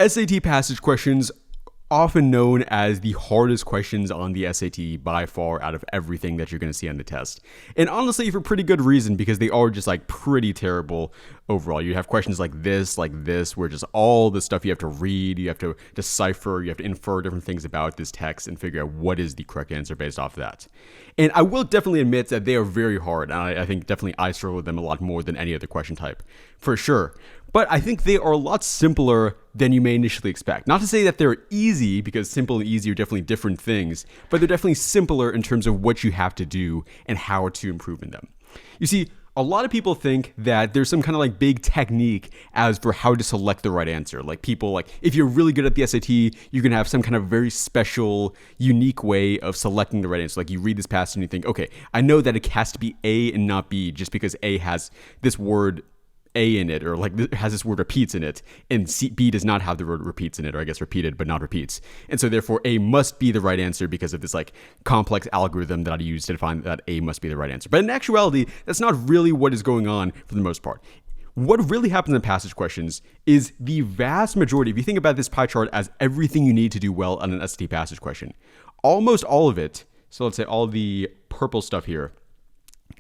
SAT passage questions, often known as the hardest questions on the SAT by far out of everything that you're going to see on the test. And honestly, for pretty good reason, because they are just like pretty terrible overall. You have questions like this, where just all the stuff you have to read, you have to decipher, you have to infer different things about this text and figure out what is the correct answer based off of that. And I will definitely admit that they are very hard. And I think definitely I struggle with them a lot more than any other question type, for sure. But I think they are a lot simpler than you may initially expect. Not to say that they're easy, because simple and easy are definitely different things, but they're definitely simpler in terms of what you have to do and how to improve in them. You see, a lot of people think that there's some kind of like big technique as for how to select the right answer. Like people, like if you're really good at the SAT, you can have some kind of very special, unique way of selecting the right answer. Like you read this passage and you think, okay, I know that it has to be A and not B just because A has this word A in it, or like has this word repeats in it, and B does not have the word repeats in it, or I guess repeated but not repeats. And so therefore A must be the right answer because of this like complex algorithm that I use to define that A must be the right answer. But in actuality, that's not really what is going on for the most part. What really happens in passage questions is the vast majority, if you think about this pie chart as everything you need to do well on an SAT passage question, almost all of it, so let's say all the purple stuff here,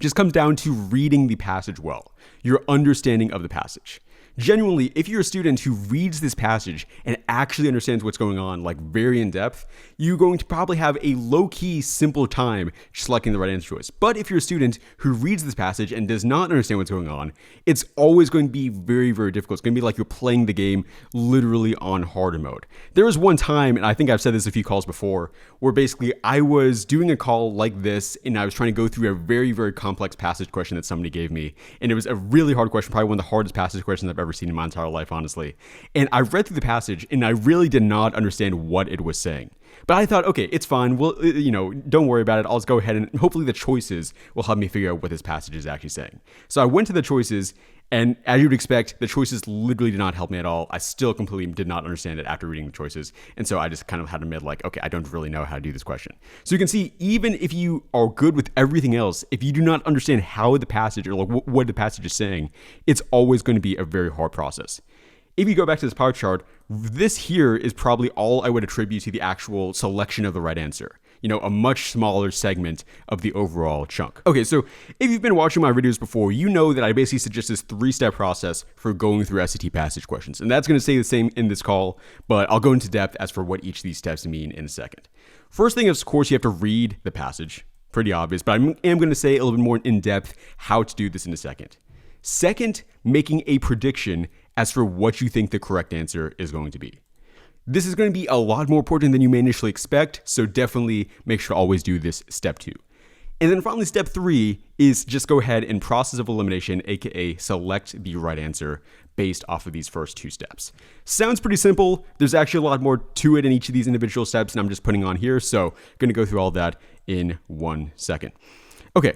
just comes down to reading the passage well, your understanding of the passage. Genuinely, if you're a student who reads this passage and actually understands what's going on, like very in depth, you're going to probably have a low-key, simple time selecting the right answer choice. But if you're a student who reads this passage and does not understand what's going on, it's always going to be very, very difficult. It's going to be like you're playing the game literally on harder mode. There was one time, and I think I've said this a few calls before, where basically I was doing a call like this and I was trying to go through a very, very complex passage question that somebody gave me. And it was a really hard question, probably one of the hardest passage questions I've ever seen in my entire life, honestly. And I read through the passage and I really did not understand what it was saying. But I thought, okay, it's fine. Well, don't worry about it. I'll just go ahead and hopefully the choices will help me figure out what this passage is actually saying. So I went to the choices, and as you'd expect, the choices literally did not help me at all. I still completely did not understand it after reading the choices. And so I just kind of had to admit, like, okay, I don't really know how to do this question. So you can see, even if you are good with everything else, if you do not understand how the passage or like what the passage is saying, it's always going to be a very hard process. If you go back to this pie chart, this here is probably all I would attribute to the actual selection of the right answer. A much smaller segment of the overall chunk. Okay, so if you've been watching my videos before, you know that I basically suggest this 3-step process for going through SAT passage questions. And that's going to stay the same in this call, but I'll go into depth as for what each of these steps mean in a second. First thing is, of course, you have to read the passage. Pretty obvious, but I am going to say a little bit more in depth how to do this in a second. Second, making a prediction as for what you think the correct answer is going to be. This is going to be a lot more important than you may initially expect, so definitely make sure to always do this step 2. And then finally, step 3 is just go ahead and process of elimination, aka select the right answer based off of these first 2 steps. Sounds pretty simple. There's actually a lot more to it in each of these individual steps, and I'm just putting on here, so going to go through all that in 1 second. Okay,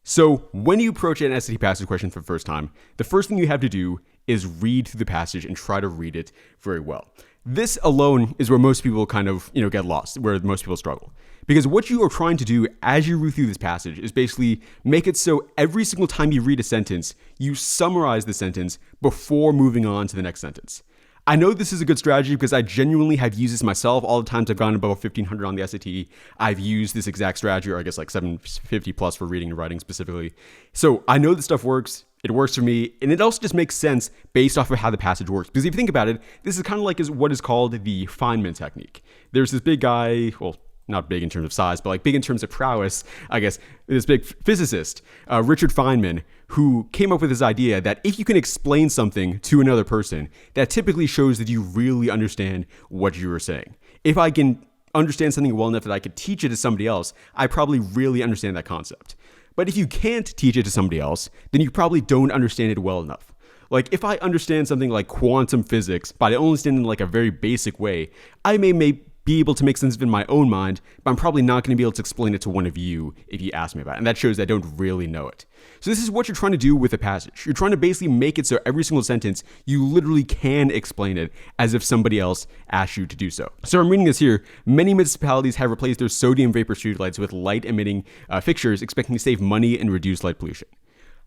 so when you approach an SAT passage question for the first time, the first thing you have to do is read through the passage and try to read it very well. This alone is where most people kind of, get lost, where most people struggle. Because what you are trying to do as you read through this passage is basically make it so every single time you read a sentence, you summarize the sentence before moving on to the next sentence. I know this is a good strategy because I genuinely have used this myself. All the times I've gone above 1,500 on the SAT, I've used this exact strategy, or I guess like 750 plus for reading and writing specifically. So I know this stuff works. It works for me, and it also just makes sense based off of how the passage works. Because if you think about it, this is kind of like what is called the Feynman technique. There's this big guy, well, not big in terms of size, but like big in terms of prowess, I guess, this big physicist, Richard Feynman, who came up with this idea that if you can explain something to another person, that typically shows that you really understand what you were saying. If I can understand something well enough that I could teach it to somebody else, I probably really understand that concept. But if you can't teach it to somebody else, then you probably don't understand it well enough. Like if I understand something like quantum physics, but I only understand it in like a very basic way, I may be able to make sense of it in my own mind, but I'm probably not going to be able to explain it to one of you if you ask me about it. And that shows that I don't really know it. So this is what you're trying to do with a passage. You're trying to basically make it so every single sentence, you literally can explain it as if somebody else asked you to do so. So I'm reading this here. Many municipalities have replaced their sodium vapor streetlights with light emitting fixtures, expecting to save money and reduce light pollution.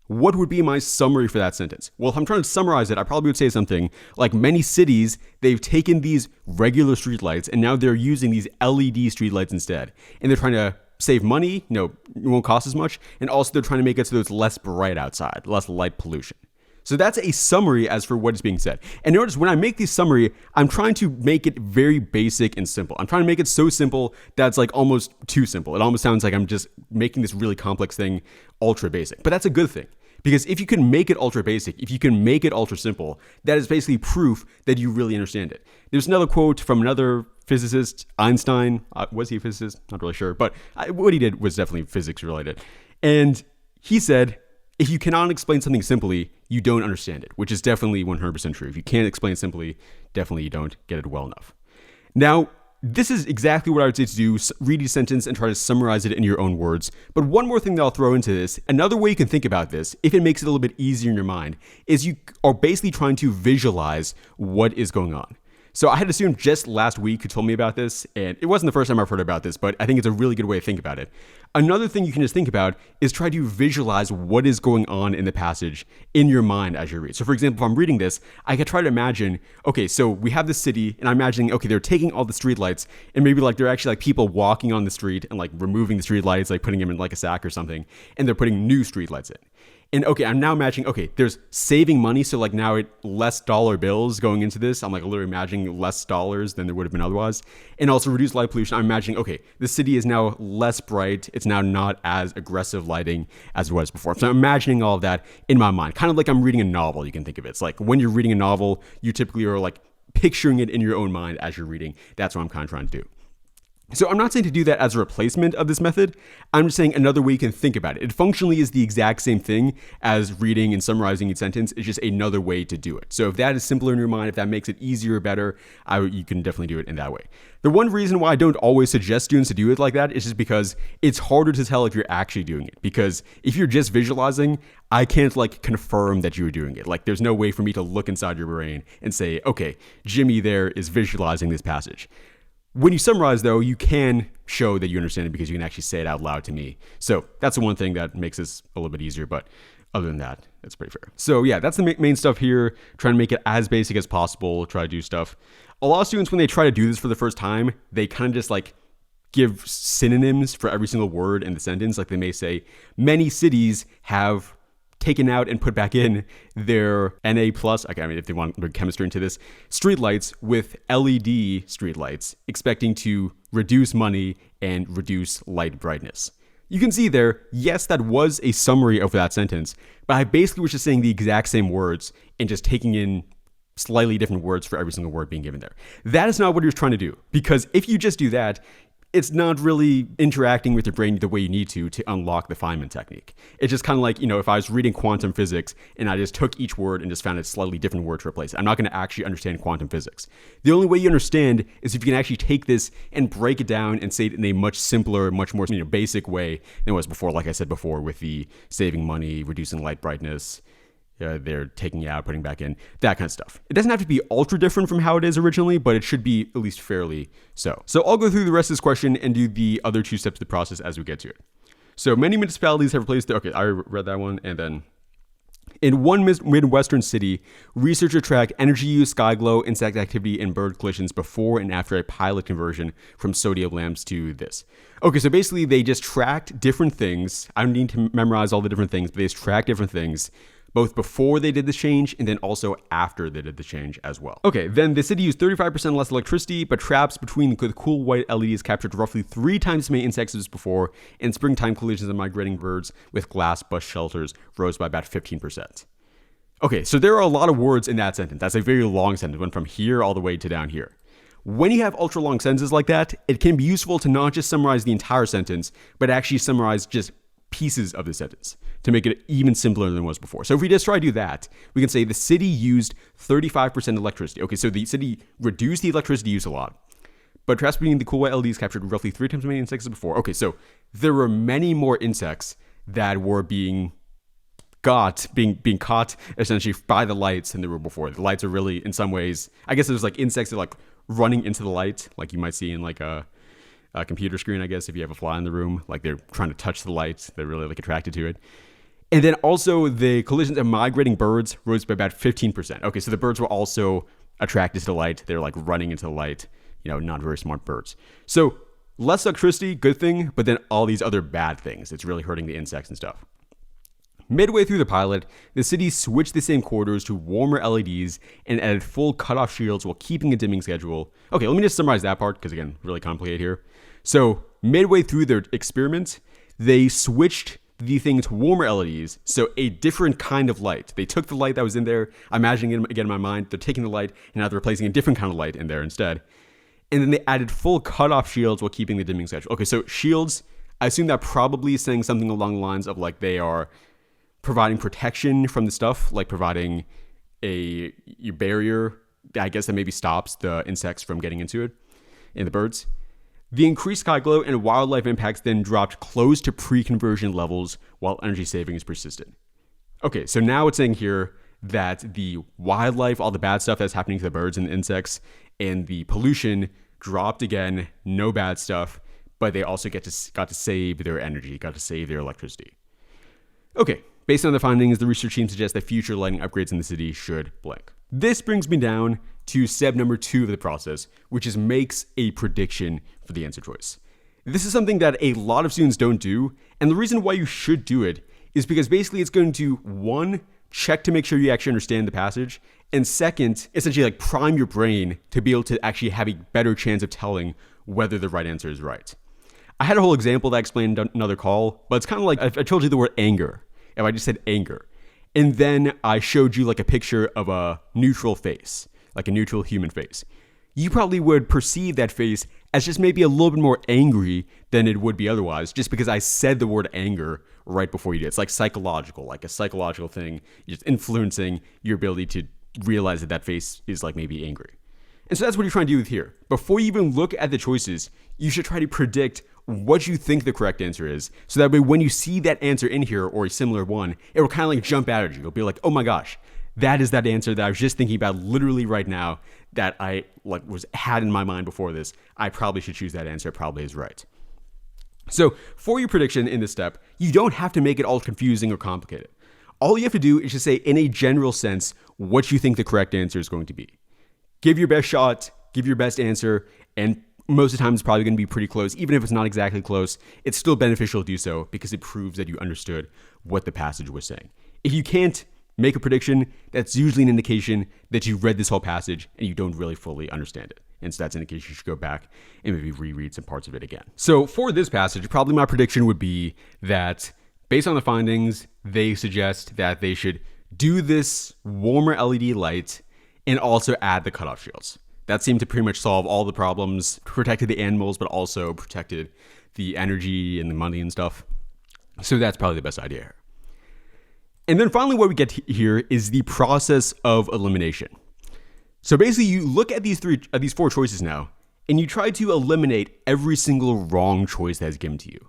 what would be my summary for that sentence? Well, if I'm trying to summarize it, I probably would say something like many cities, they've taken these regular streetlights and now they're using these LED streetlights instead. And they're trying to save money, it won't cost as much. And also they're trying to make it so it's less bright outside, less light pollution. So that's a summary as for what is being said. And notice when I make this summary, I'm trying to make it very basic and simple. I'm trying to make it so simple that it's like almost too simple. It almost sounds like I'm just making this really complex thing ultra basic. But that's a good thing. Because if you can make it ultra basic, if you can make it ultra simple, that is basically proof that you really understand it. There's another quote from another physicist, Einstein. Was he a physicist? Not really sure. But what he did was definitely physics related. And he said, if you cannot explain something simply, you don't understand it, which is definitely 100% true. If you can't explain it simply, definitely you don't get it well enough. Now, this is exactly what I would say to do. Read each sentence and try to summarize it in your own words. But one more thing that I'll throw into this, another way you can think about this, if it makes it a little bit easier in your mind, is you are basically trying to visualize what is going on. So I had a student just last week who told me about this, and it wasn't the first time I've heard about this, but I think it's a really good way to think about it. Another thing you can just think about is try to visualize what is going on in the passage in your mind as you read. So for example, if I'm reading this, I could try to imagine, okay, so we have this city, and I'm imagining, okay, they're taking all the streetlights, and maybe like they're actually like people walking on the street and like removing the streetlights, like putting them in like a sack or something, and they're putting new streetlights in. And okay, I'm now imagining, okay, there's saving money. So like now less dollar bills going into this. I'm like literally imagining less dollars than there would have been otherwise. And also reduced light pollution. I'm imagining, okay, the city is now less bright. It's now not as aggressive lighting as it was before. So I'm imagining all of that in my mind. Kind of like I'm reading a novel, you can think of it. It's like when you're reading a novel, you typically are like picturing it in your own mind as you're reading. That's what I'm kind of trying to do. So I'm not saying to do that as a replacement of this method. I'm just saying another way you can think about it. It functionally is the exact same thing as reading and summarizing each sentence. It's just another way to do it. So if that is simpler in your mind, if that makes it easier or better, you can definitely do it in that way. The one reason why I don't always suggest students to do it like that is just because it's harder to tell if you're actually doing it. Because if you're just visualizing, I can't like confirm that you're doing it. Like there's no way for me to look inside your brain and say, okay, Jimmy there is visualizing this passage. When you summarize, though, you can show that you understand it because you can actually say it out loud to me. So that's the one thing that makes this a little bit easier. But other than that, it's pretty fair. So yeah, that's the main stuff here. Trying to make it as basic as possible. Try to do stuff. A lot of students, when they try to do this for the first time, they kind of just like give synonyms for every single word in the sentence. Like they may say, many cities have taken out and put back in their Na+, okay, I mean, if they want to bring chemistry into this, streetlights with LED streetlights, expecting to reduce money and reduce light brightness. You can see there, yes, that was a summary of that sentence, but I basically was just saying the exact same words and just taking in slightly different words for every single word being given there. That is not what you're trying to do, because if you just do that, it's not really interacting with your brain the way you need to unlock the Feynman technique. It's just kind of like, if I was reading quantum physics and I just took each word and just found a slightly different word to replace it. I'm not going to actually understand quantum physics. The only way you understand is if you can actually take this and break it down and say it in a much simpler, much more basic way than it was before, like I said before, with the saving money, reducing light brightness, they're taking it out, putting back in, that kind of stuff. It doesn't have to be ultra different from how it is originally, but it should be at least fairly so. So I'll go through the rest of this question and do the other two steps of the process as we get to it. So many municipalities have replaced okay, I read that one. And then in one Midwestern city, researchers track energy use, sky glow, insect activity, and bird collisions before and after a pilot conversion from sodium lamps to this. Okay, so basically they just tracked different things. I don't need to memorize all the different things, but they just tracked different things both before they did this change and then also after they did the change as well. Okay, then the city used 35% less electricity, but traps between the cool white LEDs captured roughly 3 times as many insects as before, and springtime collisions of migrating birds with glass bus shelters rose by about 15%. Okay, so there are a lot of words in that sentence. That's a very long sentence. It went from here all the way to down here. When you have ultra long sentences like that, it can be useful to not just summarize the entire sentence, but actually summarize just pieces of the sentence to make it even simpler than it was before. So if we just try to do that, we can say the city used 35% electricity. Okay, so the city reduced the electricity use a lot, but traps between the cool white LEDs captured roughly 3 times as many insects as before. Okay, so there were many more insects that were being caught essentially by the lights than there were before. The lights are really, in some ways, I guess there's like insects that are like running into the light, like you might see in like a computer screen, I guess, if you have a fly in the room, like they're trying to touch the lights, they're really like attracted to it. And then also the collisions of migrating birds rose by about 15%. Okay, so the birds were also attracted to the light. They're like running into the light, not very smart birds. So less electricity, good thing, but then all these other bad things. It's really hurting the insects and stuff. Midway through the pilot, the city switched the same quarters to warmer LEDs and added full cutoff shields while keeping a dimming schedule. Okay, let me just summarize that part because, again, really complicated here. So midway through their experiment, they switched the thing to warmer LEDs, so a different kind of light. They took the light that was in there, I'm imagining it again in my mind, they're taking the light and now they're replacing a different kind of light in there instead. And then they added full cutoff shields while keeping the dimming schedule. Okay, so shields, I assume that probably is saying something along the lines of like they are providing protection from the stuff, like providing a barrier, I guess, that maybe stops the insects from getting into it and the birds. The increased sky glow and wildlife impacts then dropped close to pre-conversion levels while energy savings persisted. Okay, so now it's saying here that the wildlife, all the bad stuff that's happening to the birds and the insects, and the pollution dropped again, no bad stuff, but they also got to save their energy, got to save their electricity. Okay, based on the findings, the research team suggests that future lighting upgrades in the city should blank. This brings me down to step number 2 of the process, which is makes a prediction for the answer choice. This is something that a lot of students don't do, and the reason why you should do it is because basically it's going to, 1, check to make sure you actually understand the passage, and 2nd, essentially like prime your brain to be able to actually have a better chance of telling whether the right answer is right. I had a whole example that I explained in another call, but it's kind of like if I told you the word anger, if I just said anger, and then I showed you like a picture of a neutral face, like a neutral human face, you probably would perceive that face as just maybe a little bit more angry than it would be otherwise, just because I said the word anger right before you did. It's like psychological, like a psychological thing, just influencing your ability to realize that that face is like maybe angry. And so that's what you're trying to do with here. Before you even look at the choices, you should try to predict what you think the correct answer is. So that way when you see that answer in here or a similar one, it will kind of like jump out at you. You'll be like, oh my gosh, that is that answer that I was just thinking about literally right now that I had in my mind before this. I probably should choose that answer. It probably is right. So for your prediction in this step, you don't have to make it all confusing or complicated. All you have to do is just say in a general sense what you think the correct answer is going to be. Give your best shot, give your best answer, and most of the time it's probably going to be pretty close. Even if it's not exactly close, it's still beneficial to do so because it proves that you understood what the passage was saying. If you can't make a prediction, that's usually an indication that you read this whole passage and you don't really fully understand it. And so that's an indication you should go back and maybe reread some parts of it again. So for this passage, probably my prediction would be that based on the findings, they suggest that they should do this warmer LED light and also add the cutoff shields. That seemed to pretty much solve all the problems, protected the animals, but also protected the energy and the money and stuff. So that's probably the best idea here. And then finally what we get here is the process of elimination. So basically you look at these 4 choices now, and you try to eliminate every single wrong choice that is given to you.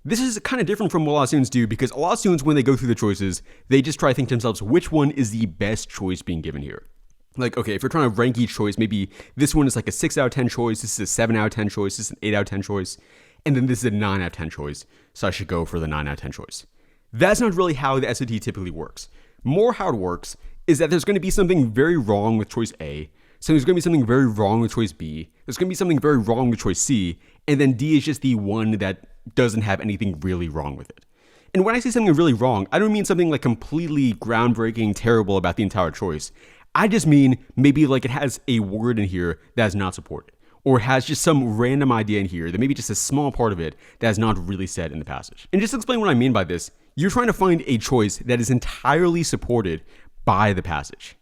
This is kind of different from what a lot of students do because a lot of students, when they go through the choices, they just try to think to themselves, which one is the best choice being given here? Like, okay, if you're trying to rank each choice, maybe this one is like a 6 out of 10 choice, this is a 7 out of 10 choice, this is an 8 out of 10 choice, and then this is a 9 out of 10 choice, so I should go for the 9 out of 10 choice. That's not really how the SAT typically works. More how it works is that there's going to be something very wrong with choice A, so there's going to be something very wrong with choice B, there's going to be something very wrong with choice C, and then D is just the one that doesn't have anything really wrong with it. And when I say something really wrong, I don't mean something like completely groundbreaking, terrible about the entire choice. I just mean maybe like it has a word in here that is not supported, or it has just some random idea in here that maybe just a small part of it that is not really said in the passage. And just to explain what I mean by this, you're trying to find a choice that is entirely supported by the passage.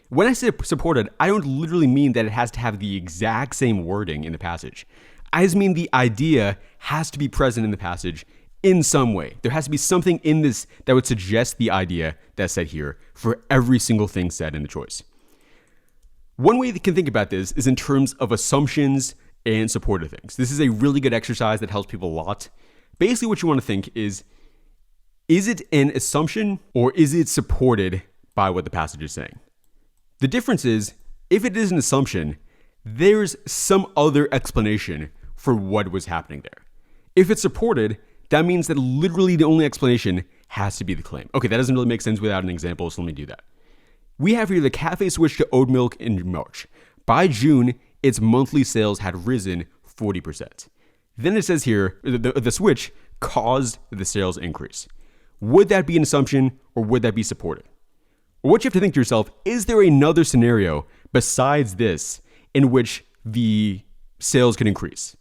When I say supported, I don't literally mean that it has to have the exact same wording in the passage. I just mean the idea has to be present in the passage in some way. There has to be something in this that would suggest the idea that's said here for every single thing said in the choice. One way you can think about this is in terms of assumptions and supported things. This is a really good exercise that helps people a lot. Basically, what you want to think is it an assumption or is it supported by what the passage is saying? The difference is, if it is an assumption, there's some other explanation for what was happening there. If it's supported, that means that literally the only explanation has to be the claim. Okay, that doesn't really make sense without an example, so let me do that. We have here the cafe switched to oat milk in March. By June, its monthly sales had risen 40%. Then it says here, the switch caused the sales increase. Would that be an assumption or would that be supported? What you have to think to yourself, is there another scenario besides this in which the sales can increase?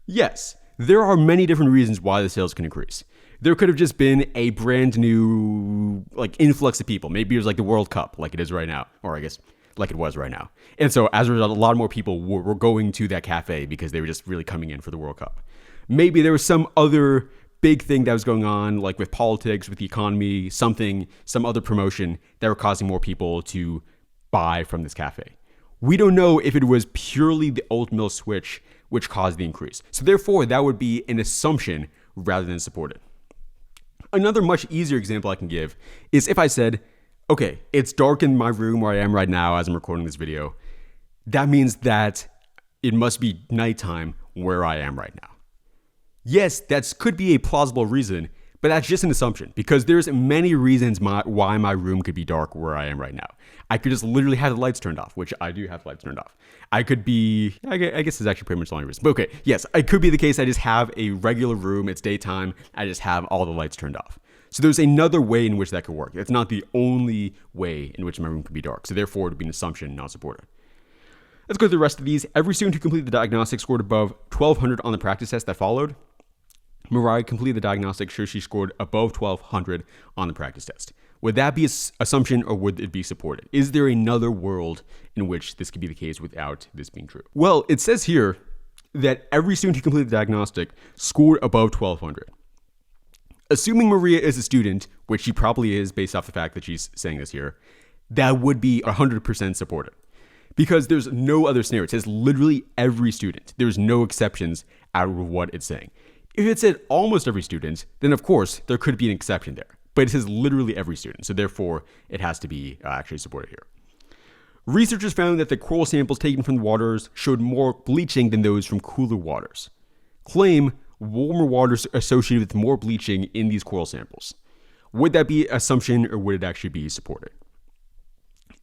Yes, there are many different reasons why the sales can increase. There could have just been a brand new influx of people. Maybe it was like the World Cup, like it is right now, or I guess like it was right now. And so as a result, a lot more people were going to that cafe because they were just really coming in for the World Cup. Maybe there was some other big thing that was going on, like with politics, with the economy, some other promotion that were causing more people to buy from this cafe. We don't know if it was purely the oat milk switch which caused the increase. So therefore, that would be an assumption rather than supported. Another much easier example I can give is if I said, okay, it's dark in my room where I am right now as I'm recording this video. That means that it must be nighttime where I am right now. Yes, that could be a plausible reason, but that's just an assumption because there's many reasons why my room could be dark where I am right now. I could just literally have the lights turned off, which I do have the lights turned off. I guess it's actually pretty much the only reason. But okay, yes, it could be the case I just have a regular room, it's daytime, I just have all the lights turned off. So there's another way in which that could work. It's not the only way in which my room could be dark. So therefore, it would be an assumption, not supported. Let's go through the rest of these. Every student who completed the diagnostic scored above 1,200 on the practice test that followed. Mariah completed the diagnostic, sure she scored above 1,200 on the practice test. Would that be an assumption or would it be supported? Is there another world in which this could be the case without this being true? Well, it says here that every student who completed the diagnostic scored above 1,200. Assuming Maria is a student, which she probably is based off the fact that she's saying this here, that would be 100% supported. Because there's no other scenario. It says literally every student. There's no exceptions out of what it's saying. If it said almost every student, then of course there could be an exception there. But it says literally every student, so therefore it has to be actually supported here. Researchers found that the coral samples taken from the waters showed more bleaching than those from cooler waters. Claim warmer waters associated with more bleaching in these coral samples. Would that be assumption or would it actually be supported?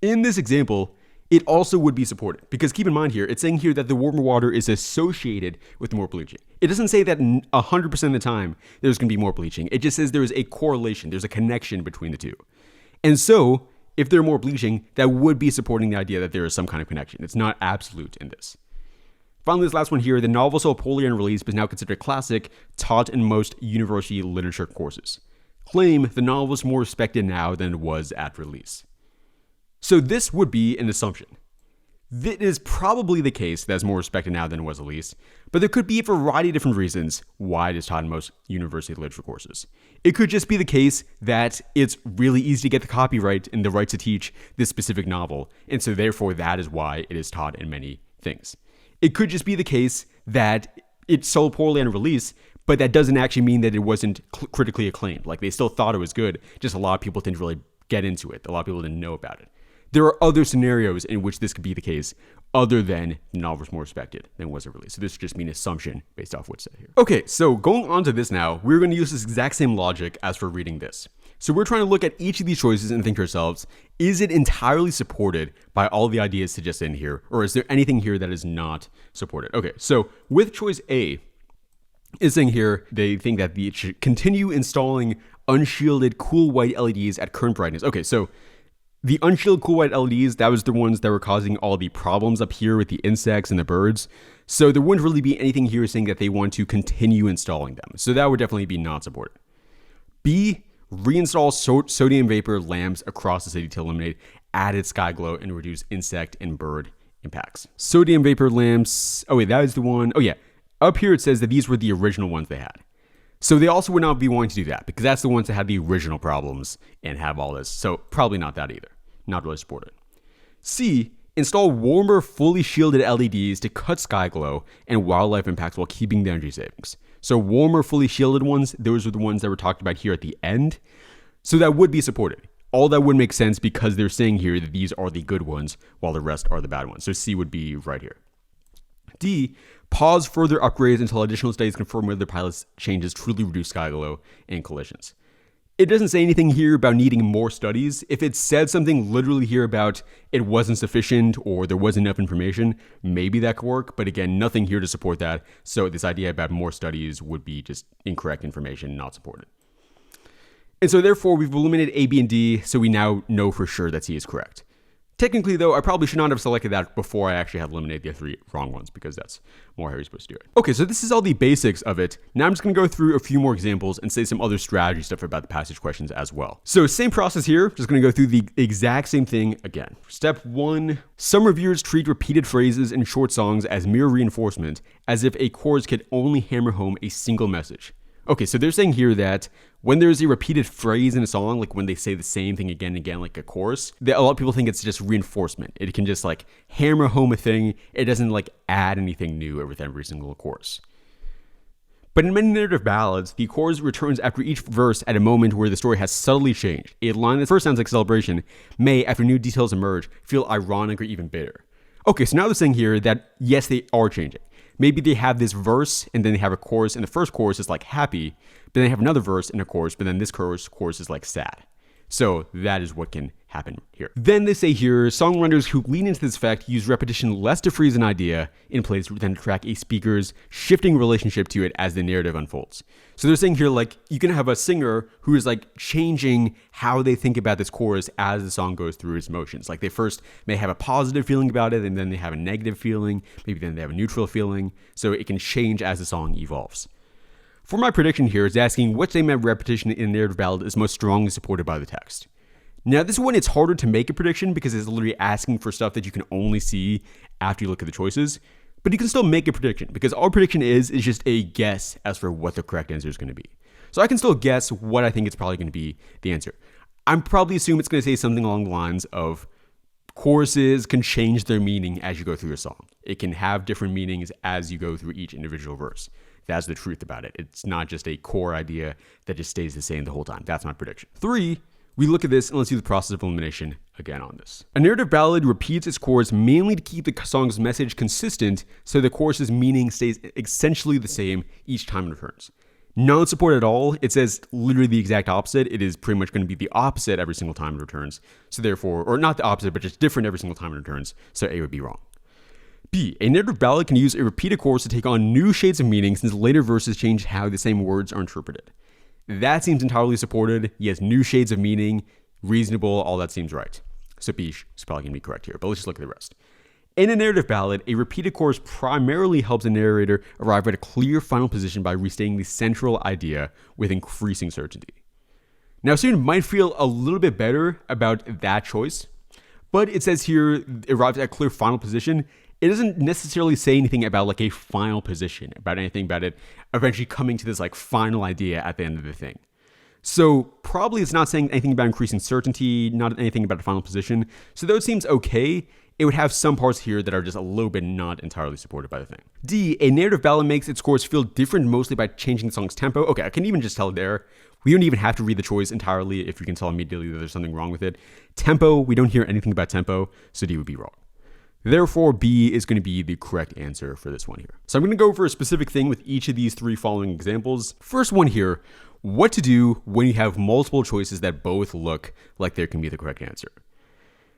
In this example, it also would be supported because keep in mind here, it's saying here that the warmer water is associated with more bleaching. It doesn't say that 100% of the time there's going to be more bleaching. It just says there is a correlation. There's a connection between the two. And so if there's more bleaching, that would be supporting the idea that there is some kind of connection. It's not absolute in this. Finally, this last one here, the novel saw Napoleon release but is now considered a classic, taught in most university literature courses. Claim the novel is more respected now than it was at release. So this would be an assumption. It is probably the case that it's more respected now than it was at least, but there could be a variety of different reasons why it is taught in most university literature courses. It could just be the case that it's really easy to get the copyright and the rights to teach this specific novel, and so therefore that is why it is taught in many things. It could just be the case that it sold poorly on release, but that doesn't actually mean that it wasn't critically acclaimed. Like they still thought it was good, just a lot of people didn't really get into it. A lot of people didn't know about it. There are other scenarios in which this could be the case other than the novel was more respected than was it released. So this would just be an assumption based off what's said here. Okay, so going on to this now, we're going to use this exact same logic as for reading this. So we're trying to look at each of these choices and think to ourselves, is it entirely supported by all the ideas suggested in here, or is there anything here that is not supported? Okay, so with choice A, is saying here they think that it should continue installing unshielded cool white LEDs at current brightness. Okay, so the unshielded cool white LEDs, that was the ones that were causing all the problems up here with the insects and the birds. So there wouldn't really be anything here saying that they want to continue installing them. So that would definitely be not supported. B, reinstall sodium vapor lamps across the city to eliminate added sky glow and reduce insect and bird impacts. Sodium vapor lamps, oh wait, that is the one. Oh yeah, up here it says that these were the original ones they had. So they also would not be wanting to do that because that's the ones that had the original problems and have all this. So probably not that either. Not really supported. C, install warmer, fully shielded LEDs to cut sky glow and wildlife impacts while keeping the energy savings. So warmer, fully shielded ones, those are the ones that were talked about here at the end. So that would be supported. All that would make sense because they're saying here that these are the good ones while the rest are the bad ones. So C would be right here. D, pause further upgrades until additional studies confirm whether the pilot's changes truly reduce sky glow and collisions. It doesn't say anything here about needing more studies. If it said something literally here about it wasn't sufficient or there wasn't enough information, maybe that could work. But again, nothing here to support that. So this idea about more studies would be just incorrect information, not supported. And so therefore, we've eliminated A, B, and D, so we now know for sure that C is correct. Technically, though, I probably should not have selected that before I actually had eliminated the 3 wrong ones, because that's more how you're supposed to do it. Okay, so this is all the basics of it. Now I'm just going to go through a few more examples and say some other strategy stuff about the passage questions as well. So same process here, just going to go through the exact same thing again. Step 1, some reviewers treat repeated phrases in short songs as mere reinforcement, as if a chorus could only hammer home a single message. Okay, so they're saying here that when there's a repeated phrase in a song, like when they say the same thing again and again, like a chorus, that a lot of people think it's just reinforcement. It can just like hammer home a thing. It doesn't like add anything new with every single chorus. But in many narrative ballads, the chorus returns after each verse at a moment where the story has subtly changed. A line that first sounds like celebration may, after new details emerge, feel ironic or even bitter. Okay, so now they're saying here that yes, they are changing. Maybe they have this verse and then they have a chorus, and the first chorus is like happy, but then they have another verse and a chorus, but then this chorus is like sad. So that is what can happen here. Then they say here, songwriters who lean into this fact use repetition less to freeze an idea in place than to track a speaker's shifting relationship to it as the narrative unfolds. So they're saying here, like, you can have a singer who is like changing how they think about this chorus as the song goes through its motions. Like they first may have a positive feeling about it, and then they have a negative feeling, maybe then they have a neutral feeling. So it can change as the song evolves. For my prediction here is asking what statement of repetition in a narrative ballad is most strongly supported by the text. Now, this one, it's harder to make a prediction because it's literally asking for stuff that you can only see after you look at the choices, but you can still make a prediction because our prediction is just a guess as for what the correct answer is going to be. So I can still guess what I think it's probably going to be the answer. I'm probably assume it's going to say something along the lines of choruses can change their meaning as you go through a song. It can have different meanings as you go through each individual verse. That's the truth about it. It's not just a core idea that just stays the same the whole time. That's my prediction. 3, we look at this and let's do the process of elimination again on this. A narrative ballad repeats its chorus mainly to keep the song's message consistent so the chorus's meaning stays essentially the same each time it returns. Non-support at all, it says literally the exact opposite. It is pretty much going to be the opposite every single time it returns. So therefore, or not the opposite, but just different every single time it returns. So A would be wrong. B, a narrative ballad can use a repeated chorus to take on new shades of meaning since later verses change how the same words are interpreted. That seems entirely supported. Yes, new shades of meaning, reasonable, all that seems right. So B is probably going to be correct here, but let's just look at the rest. In a narrative ballad, a repeated chorus primarily helps a narrator arrive at a clear final position by restating the central idea with increasing certainty. Now, a student might feel a little bit better about that choice, but it says here, it arrives at a clear final position. It doesn't necessarily say anything about like a final position, about anything about it eventually coming to this like final idea at the end of the thing. So probably it's not saying anything about increasing certainty, not anything about a final position. So though it seems okay, it would have some parts here that are just a little bit not entirely supported by the thing. D, a narrative ballad makes its chorus feel different mostly by changing the song's tempo. Okay, I can even just tell there. We don't even have to read the choice entirely if you can tell immediately that there's something wrong with it. Tempo, we don't hear anything about tempo, so D would be wrong. Therefore, B is going to be the correct answer for this one here. So I'm going to go over a specific thing with each of these 3 following examples. First one here, what to do when you have multiple choices that both look like they can be the correct answer.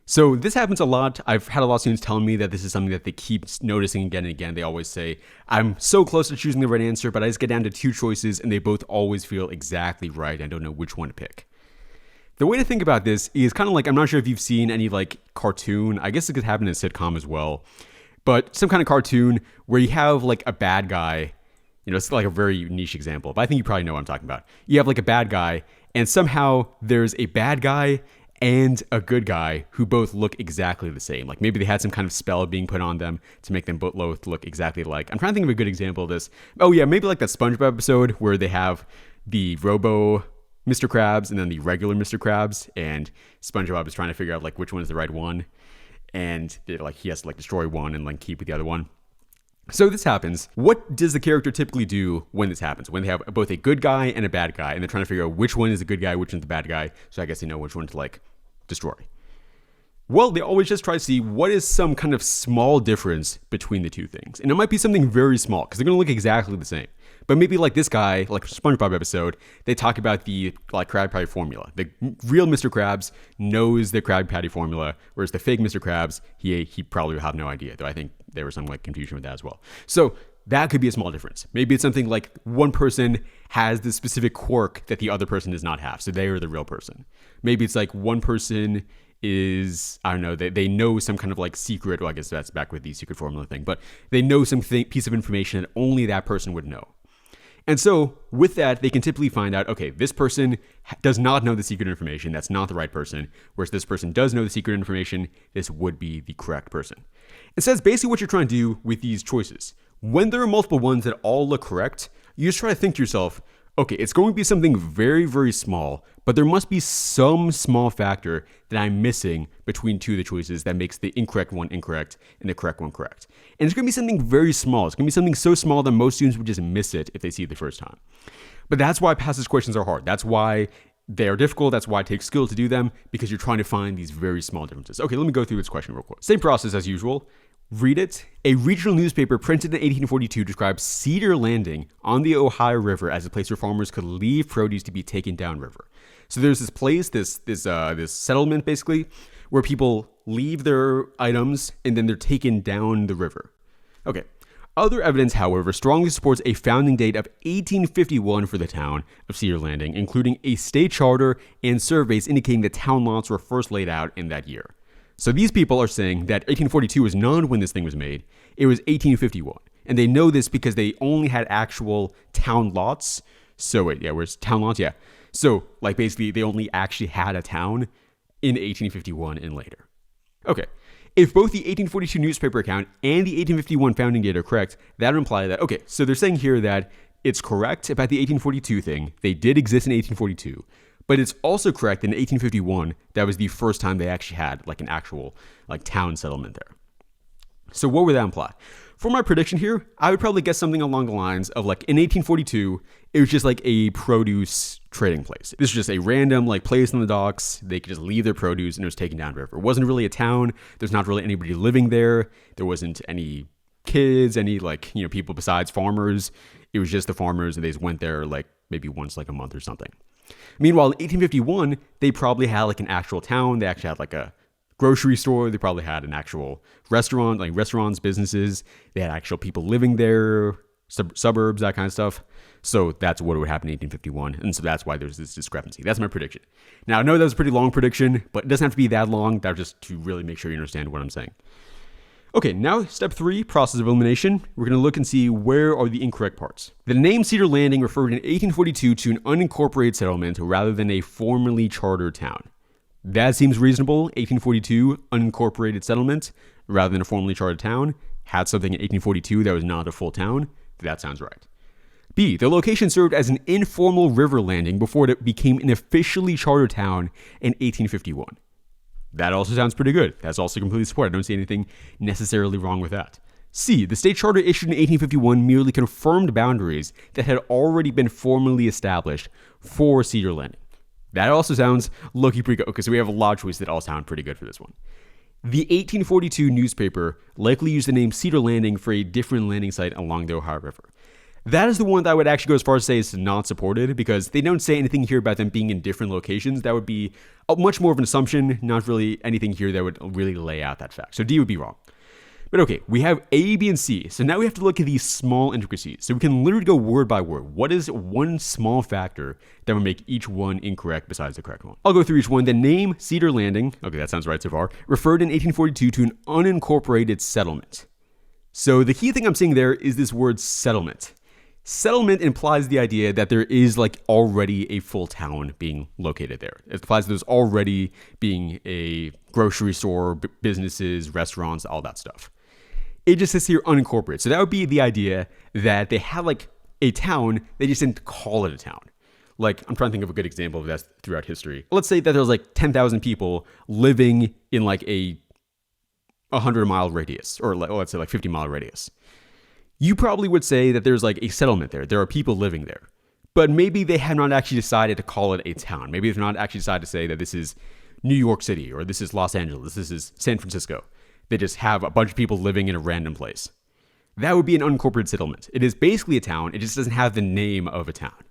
So this happens a lot. I've had a lot of students telling me that this is something that they keep noticing again and again. They always say, I'm so close to choosing the right answer, but I just get down to 2 choices and they both always feel exactly right. I don't know which one to pick. The way to think about this is kind of like, I'm not sure if you've seen any like cartoon, I guess it could happen in a sitcom as well, but some kind of cartoon where you have like a bad guy, you know, it's like a very niche example, but I think you probably know what I'm talking about. You have like a bad guy and somehow there's a bad guy and a good guy who both look exactly the same. Like maybe they had some kind of spell being put on them to make them both look exactly alike. I'm trying to think of a good example of this. Oh yeah, maybe like that SpongeBob episode where they have the Robo Mr. Krabs and then the regular Mr. Krabs, and SpongeBob is trying to figure out like which one is the right one, and like he has to like destroy one and like keep with the other one. So this happens. What does the character typically do when this happens? When they have both a good guy and a bad guy, and they're trying to figure out which one is the good guy, which one's the bad guy, so I guess they know which one to like destroy. Well, they always just try to see what is some kind of small difference between the two things. And it might be something very small because they're going to look exactly the same. But maybe like this guy, like SpongeBob episode, they talk about the like Krabby Patty formula. The real Mr. Krabs knows the Krabby Patty formula, whereas the fake Mr. Krabs, he probably would have no idea. Though I think there was some like confusion with that as well. So that could be a small difference. Maybe it's something like one person has this specific quirk that the other person does not have. So they are the real person. Maybe it's like one person is, I don't know, they know some kind of like secret, well, I guess that's back with the secret formula thing, but they know some piece of information that only that person would know. And so with that, they can typically find out, okay, this person does not know the secret information. That's not the right person. Whereas this person does know the secret information. This would be the correct person. And so that's basically what you're trying to do with these choices. When there are multiple ones that all look correct, you just try to think to yourself, okay, it's going to be something very, very small, but there must be some small factor that I'm missing between two of the choices that makes the incorrect one incorrect and the correct one correct. And it's going to be something very small. It's going to be something so small that most students would just miss it if they see it the first time. But that's why passage questions are hard. That's why they are difficult. That's why it takes skill to do them, because you're trying to find these very small differences. Okay, let me go through this question real quick. Same process as usual. Read it. A regional newspaper printed in 1842 describes Cedar Landing on the Ohio River as a place where farmers could leave produce to be taken downriver. So there's this place, this settlement basically, where people leave their items and then they're taken down the river. Okay. Other evidence, however, strongly supports a founding date of 1851 for the town of Cedar Landing, including a state charter and surveys indicating the town lots were first laid out in that year. So these people are saying that 1842 was not when this thing was made. It was 1851. And they know this because they only had actual town lots. So wait, yeah, where's town lots? Yeah. So like basically they only actually had a town in 1851 and later. Okay. If both the 1842 newspaper account and the 1851 founding date are correct, that would imply that, okay, so they're saying here that it's correct about the 1842 thing. They did exist in 1842. But it's also correct in 1851, that was the first time they actually had like an actual like town settlement there. So what would that imply? For my prediction here, I would probably guess something along the lines of like in 1842, it was just like a produce trading place. This was just a random like place on the docks. They could just leave their produce and it was taken down river. It wasn't really a town. There's not really anybody living there. There wasn't any kids, any like, you know, people besides farmers. It was just the farmers and they just went there like maybe once like a month or something. Meanwhile, in 1851, they probably had like an actual town. They actually had like a grocery store. They probably had an actual restaurant, like restaurants, businesses. They had actual people living there, suburbs, that kind of stuff. So that's what would happen in 1851. And so that's why there's this discrepancy. That's my prediction. Now, I know that was a pretty long prediction, but it doesn't have to be that long. That's just to really make sure you understand what I'm saying. Okay, now step 3, process of elimination. We're going to look and see where are the incorrect parts. The name Cedar Landing referred in 1842 to an unincorporated settlement rather than a formerly chartered town. That seems reasonable. 1842, unincorporated settlement rather than a formerly chartered town. Had something in 1842 that was not a full town. That sounds right. B, the location served as an informal river landing before it became an officially chartered town in 1851. That also sounds pretty good. That's also completely supported. I don't see anything necessarily wrong with that. C, the state charter issued in 1851 merely confirmed boundaries that had already been formally established for Cedar Landing. That also sounds low-key pretty good. Okay, so we have a lot of choices that all sound pretty good for this one. The 1842 newspaper likely used the name Cedar Landing for a different landing site along the Ohio River. That is the one that I would actually go as far as say is not supported, because they don't say anything here about them being in different locations. That would be much more of an assumption, not really anything here that would really lay out that fact. So D would be wrong. But okay, we have A, B, and C. So now we have to look at these small intricacies. So we can literally go word by word. What is one small factor that would make each one incorrect besides the correct one? I'll go through each one. The name Cedar Landing, okay, that sounds right so far, referred in 1842 to an unincorporated settlement. So the key thing I'm seeing there is this word settlement. Settlement implies the idea that there is like already a full town being located there. It implies there's already being a grocery store, businesses, restaurants, all that stuff. It just says here unincorporated. So that would be the idea that they had like a town, they just didn't call it a town. Like, I'm trying to think of a good example of that throughout history. Let's say that there's like 10,000 people living in like a 100-mile radius, or like, let's say like 50-mile radius. You probably would say that there's like a settlement there. There are people living there. But maybe they have not actually decided to call it a town. Maybe they've not actually decided to say that this is New York City, or this is Los Angeles, this is San Francisco. They just have a bunch of people living in a random place. That would be an unincorporated settlement. It is basically a town, it just doesn't have the name of a town.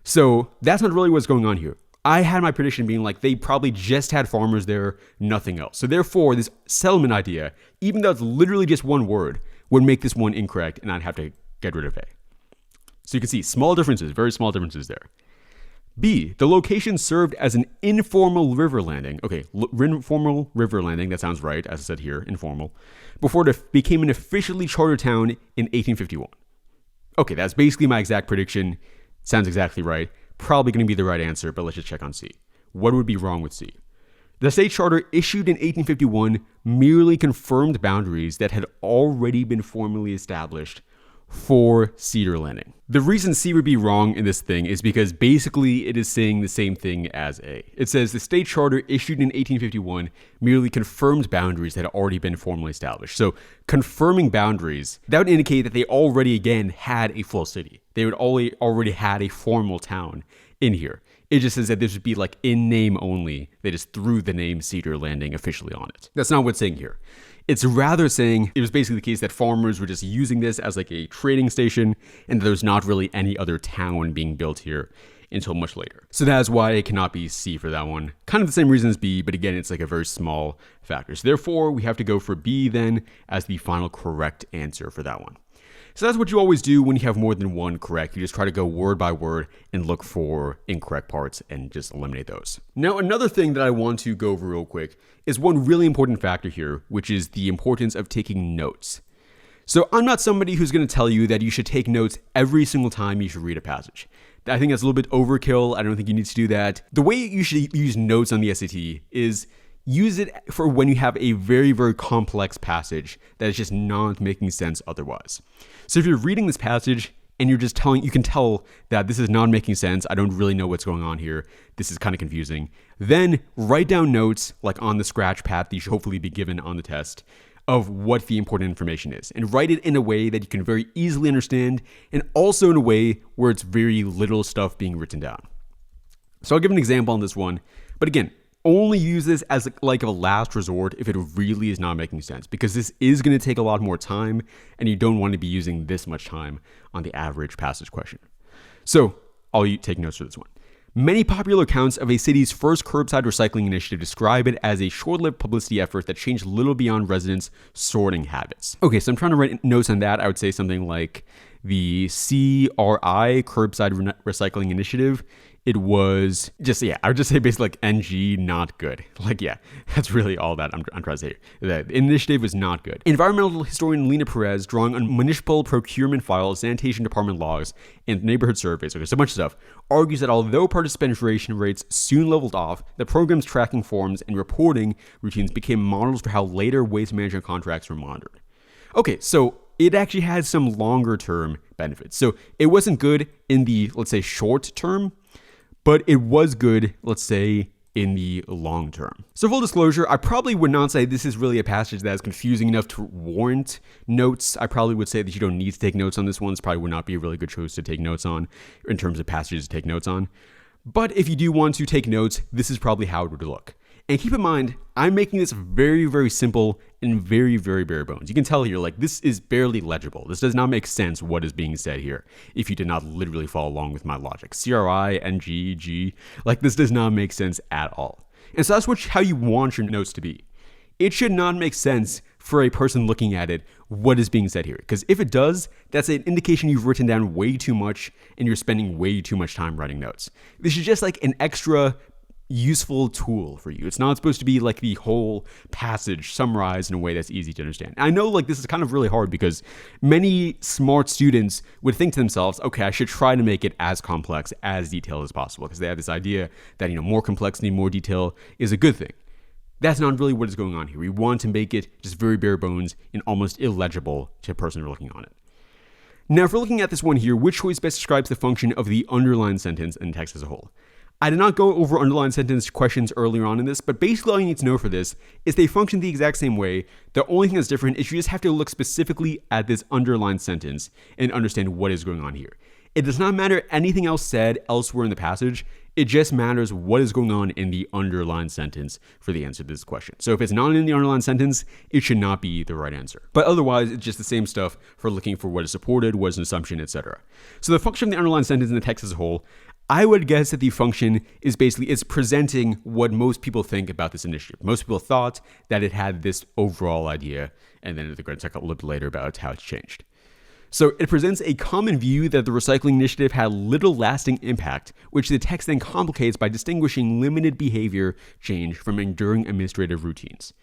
So that's not really what's going on here. I had my prediction being like they probably just had farmers there, nothing else. So therefore, this settlement idea, even though it's literally just one word, would make this one incorrect and I'd have to get rid of A. So you can see small differences, very small differences there. B, the location served as an informal river landing. Okay, informal river landing, that sounds right, as I said here, informal, before it became an officially chartered town in 1851. Okay, that's basically my exact prediction. Sounds exactly right. Probably going to be the right answer, but let's just check on C. What would be wrong with C? The state charter issued in 1851 merely confirmed boundaries that had already been formally established for Cedar Landing. The reason C would be wrong in this thing is because basically it is saying the same thing as A. It says the state charter issued in 1851 merely confirmed boundaries that had already been formally established. So confirming boundaries, that would indicate that they already again had a full city. They would already had a formal town in here. It just says that this would be like in name only. They just threw the name Cedar Landing officially on it. That's not what it's saying here. It's rather saying it was basically the case that farmers were just using this as like a trading station and there's not really any other town being built here until much later. So that is why it cannot be C for that one. Kind of the same reason as B, but again, it's like a very small factor. So therefore, we have to go for B then as the final correct answer for that one. So that's what you always do when you have more than one correct. You just try to go word by word and look for incorrect parts and just eliminate those. Now, another thing that I want to go over real quick is one really important factor here, which is the importance of taking notes. So I'm not somebody who's going to tell you that you should take notes every single time you should read a passage. I think that's a little bit overkill. I don't think you need to do that. The way you should use notes on the SAT is use it for when you have a very, very complex passage that is just not making sense otherwise. So if you're reading this passage and you're just you can tell that this is not making sense, I don't really know what's going on here, this is kind of confusing, then write down notes like on the scratch pad that you should hopefully be given on the test of what the important information is, and write it in a way that you can very easily understand and also in a way where it's very little stuff being written down. So I'll give an example on this one, but again, only use this as like a last resort if it really is not making sense, because this is going to take a lot more time and you don't want to be using this much time on the average passage question. So I'll take notes for this one. Many popular accounts of a city's first curbside recycling initiative describe it as a short-lived publicity effort that changed little beyond residents' sorting habits. Okay, so I'm trying to write notes on that. I would say something like the CRI, Curbside Recycling Initiative. It was just, I would just say basically like NG, not good. Like, yeah, that's really all that I'm trying to say here. The initiative was not good. Environmental historian Lena Perez, drawing on municipal procurement files, sanitation department logs, and neighborhood surveys, okay, so a bunch of stuff, argues that although participation rates soon leveled off, the program's tracking forms and reporting routines became models for how later waste management contracts were monitored. Okay, so it actually had some longer term benefits. So it wasn't good in the, let's say, short term, but it was good, let's say, in the long term. So full disclosure, I probably would not say this is really a passage that is confusing enough to warrant notes. I probably would say that you don't need to take notes on this one. This probably would not be a really good choice to take notes on in terms of passages to take notes on. But if you do want to take notes, this is probably how it would look. And keep in mind, I'm making this very, very simple and very, very bare bones. You can tell here, like, this is barely legible. This does not make sense what is being said here if you did not literally follow along with my logic. CRI, NG, G, like, this does not make sense at all. And so that's how you want your notes to be. It should not make sense for a person looking at it what is being said here. Because if it does, that's an indication you've written down way too much and you're spending way too much time writing notes. This is just like an extra useful tool for you. It's not supposed to be like the whole passage summarized in a way that's easy to understand. I know like this is kind of really hard because many smart students would think to themselves, okay, I should try to make it as complex, as detailed as possible, because they have this idea that, more complexity, more detail is a good thing. That's not really what is going on here. We want to make it just very bare bones and almost illegible to a person who's looking on it. Now, if we're looking at this one here, which choice best describes the function of the underlined sentence and text as a whole? I did not go over underlined sentence questions earlier on in this, but basically all you need to know for this is they function the exact same way. The only thing that's different is you just have to look specifically at this underlined sentence and understand what is going on here. It does not matter anything else said elsewhere in the passage. It just matters what is going on in the underlined sentence for the answer to this question. So if it's not in the underlined sentence, it should not be the right answer. But otherwise, it's just the same stuff for looking for what is supported, what is an assumption, etc. So the function of the underlined sentence in the text as a whole, I would guess that the function is basically, it's presenting what most people think about this initiative. Most people thought that it had this overall idea, and then they're going to talk a little bit later about how it's changed. So it presents a common view that the recycling initiative had little lasting impact, which the text then complicates by distinguishing limited behavior change from enduring administrative routines.